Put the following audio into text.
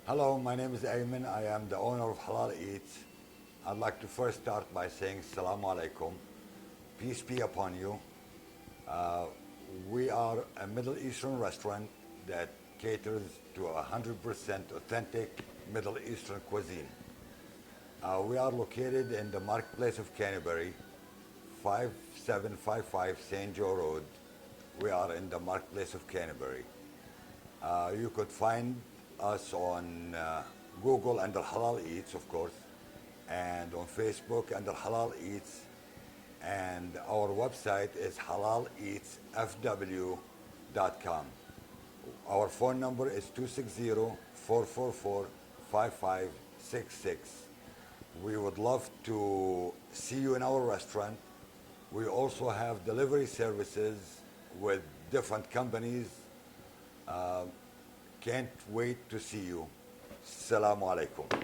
Hello, my name is Ayman. I am the owner of Halal Eats. I'd like to first start by saying Assalamu alaikum. Peace be upon you. Uh, we are a Middle Eastern restaurant that caters to 100% authentic Middle Eastern cuisine. We are located in the marketplace of Canterbury, 5755 St. Joe Road. We are in the marketplace of Canterbury. You could find us on Google under Halal Eats, of course, and on Facebook under Halal Eats. And our website is halaleatsfw.com. Our phone number is 260-444-5566. We would love to see you in our restaurant. We also have delivery services with different companies. Uh, can't wait to see you. Assalamu alaikum.